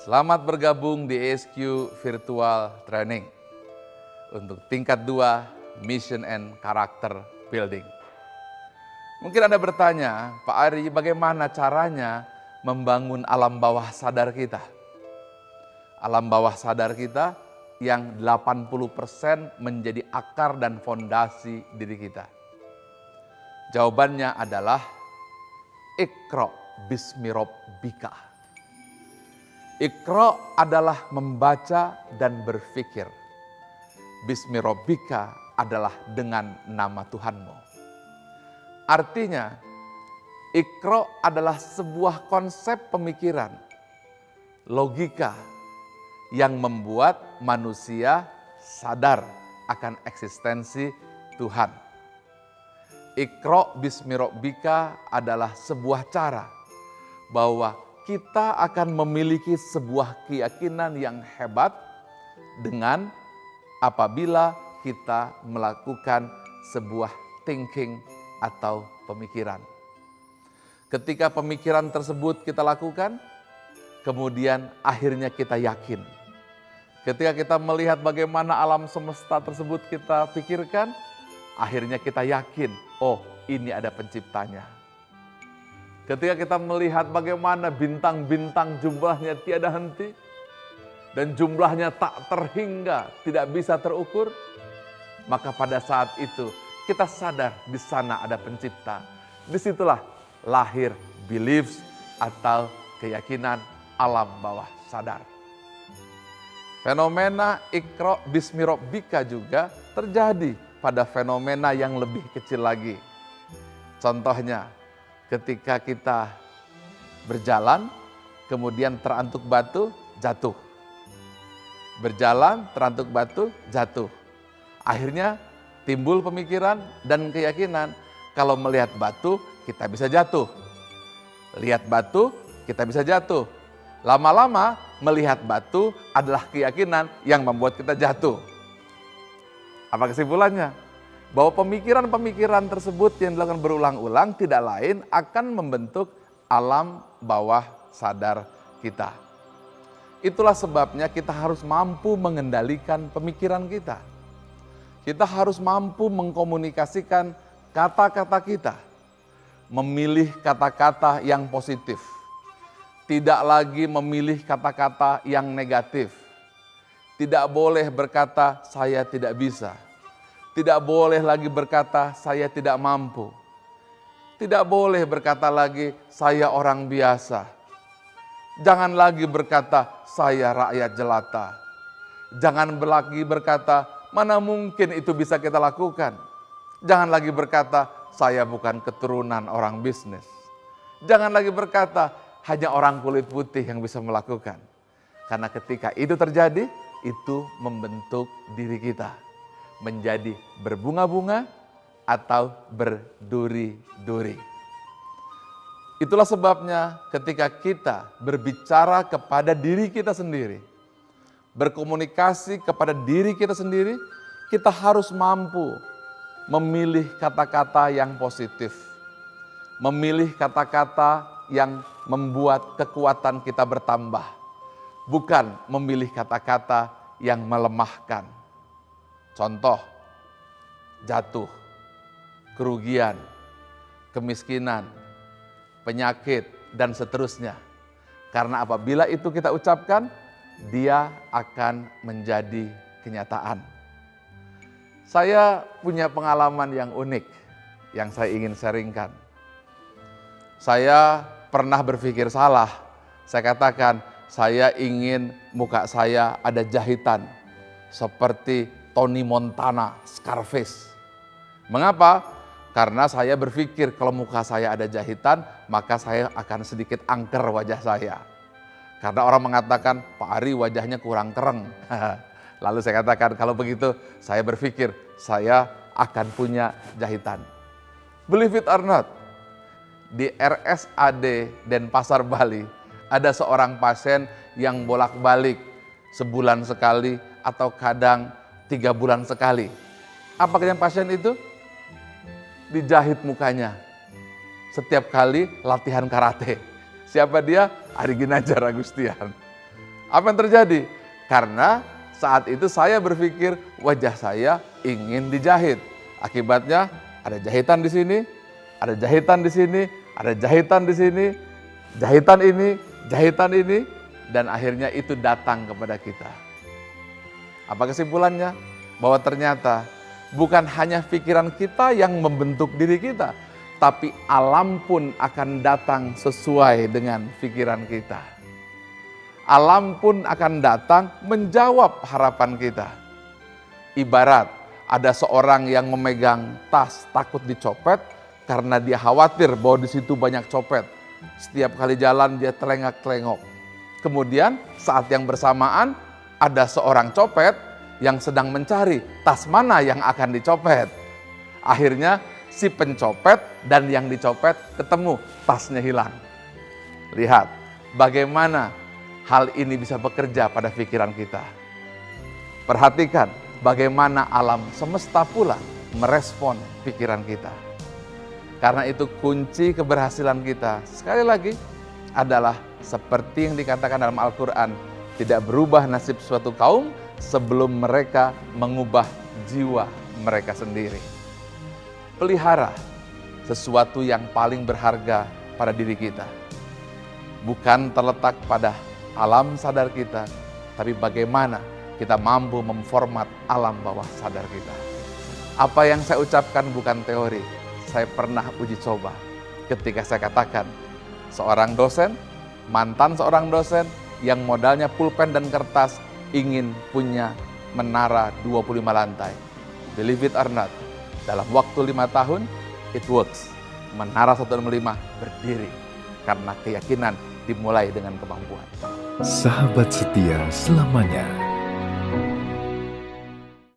Selamat bergabung di ESQ Virtual Training untuk tingkat 2 Mission and Character Building. Mungkin Anda bertanya, Pak Ari, bagaimana caranya membangun alam bawah sadar kita? Alam bawah sadar kita yang 80% menjadi akar dan fondasi diri kita. Jawabannya adalah Iqra bismi rabbika. Iqra adalah membaca dan berpikir. Bismi rabbika adalah dengan nama Tuhanmu. Artinya, Iqra adalah sebuah konsep pemikiran, logika yang membuat manusia sadar akan eksistensi Tuhan. Iqra bismi rabbika adalah sebuah cara bahwa kita akan memiliki sebuah keyakinan yang hebat dengan apabila kita melakukan sebuah thinking atau pemikiran. Ketika pemikiran tersebut kita lakukan, kemudian akhirnya kita yakin. Ketika kita melihat bagaimana alam semesta tersebut kita pikirkan, akhirnya kita yakin, oh ini ada penciptanya. Ketika kita melihat bagaimana bintang-bintang jumlahnya tiada henti, dan jumlahnya tak terhingga, tidak bisa terukur, maka pada saat itu kita sadar di sana ada pencipta. Disitulah lahir beliefs atau keyakinan alam bawah sadar. Fenomena Iqra bismi rabbika juga terjadi pada fenomena yang lebih kecil lagi. Contohnya, ketika kita berjalan, kemudian terantuk batu, jatuh. Berjalan, terantuk batu, jatuh. Akhirnya timbul pemikiran dan keyakinan, kalau melihat batu, kita bisa jatuh. Lihat batu, kita bisa jatuh. Lama-lama, melihat batu adalah keyakinan yang membuat kita jatuh. Apa kesimpulannya? Bahwa pemikiran-pemikiran tersebut yang dilakukan berulang-ulang tidak lain akan membentuk alam bawah sadar kita. Itulah sebabnya kita harus mampu mengendalikan pemikiran kita. Kita harus mampu mengkomunikasikan kata-kata kita. Memilih kata-kata yang positif. Tidak lagi memilih kata-kata yang negatif. Tidak boleh berkata, saya tidak bisa. Tidak boleh lagi berkata, saya tidak mampu. Tidak boleh berkata lagi, saya orang biasa. Jangan lagi berkata, saya rakyat jelata. Jangan lagi berkata, mana mungkin itu bisa kita lakukan. Jangan lagi berkata, saya bukan keturunan orang bisnis. Jangan lagi berkata, hanya orang kulit putih yang bisa melakukan. Karena ketika itu terjadi, itu membentuk diri kita menjadi berbunga-bunga atau berduri-duri. Itulah sebabnya ketika kita berbicara kepada diri kita sendiri, berkomunikasi kepada diri kita sendiri, kita harus mampu memilih kata-kata yang positif, memilih kata-kata yang membuat kekuatan kita bertambah, bukan memilih kata-kata yang melemahkan. Contoh, jatuh, kerugian, kemiskinan, penyakit, dan seterusnya. Karena apabila itu kita ucapkan, dia akan menjadi kenyataan. Saya punya pengalaman yang unik yang saya ingin sharingkan. Saya pernah berpikir salah. Saya katakan, saya ingin muka saya ada jahitan seperti Tony Montana, Scarface. Mengapa? Karena saya berpikir kalau muka saya ada jahitan, maka saya akan sedikit angker wajah saya. Karena orang mengatakan, Pak Ari wajahnya kurang kereng. Lalu saya katakan, kalau begitu saya berpikir saya akan punya jahitan. Believe it or not, di RSAD Denpasar, Bali, ada seorang pasien yang bolak-balik sebulan sekali atau kadang 3 bulan sekali. Apa yang pasien itu? Dijahit mukanya. Setiap kali latihan karate. Siapa dia? Ari Ginanjar Agustian. Apa yang terjadi? Karena saat itu saya berpikir wajah saya ingin dijahit. Akibatnya ada jahitan di sini, ada jahitan di sini, ada jahitan di sini, jahitan ini, dan akhirnya itu datang kepada kita. Apa kesimpulannya? Bahwa ternyata bukan hanya pikiran kita yang membentuk diri kita, tapi alam pun akan datang sesuai dengan pikiran kita. Alam pun akan datang menjawab harapan kita. Ibarat ada seorang yang memegang tas takut dicopet karena dia khawatir bahwa di situ banyak copet. Setiap kali jalan dia telengak-telengok. Kemudian saat yang bersamaan ada seorang copet yang sedang mencari tas mana yang akan dicopet. Akhirnya si pencopet dan yang dicopet ketemu, tasnya hilang. Lihat bagaimana hal ini bisa bekerja pada pikiran kita. Perhatikan bagaimana alam semesta pula merespon pikiran kita. Karena itu kunci keberhasilan kita, sekali lagi, adalah seperti yang dikatakan dalam Al-Quran, tidak berubah nasib suatu kaum sebelum mereka mengubah jiwa mereka sendiri. Pelihara sesuatu yang paling berharga pada diri kita. Bukan terletak pada alam sadar kita, tapi bagaimana kita mampu memformat alam bawah sadar kita. Apa yang saya ucapkan bukan teori, saya pernah uji coba ketika saya katakan seorang dosen, mantan seorang dosen yang modalnya pulpen dan kertas ingin punya menara 25 lantai. Believe it or not, dalam waktu 5 tahun, it works. Menara 165 berdiri karena keyakinan dimulai dengan kemampuan. Sahabat setia selamanya.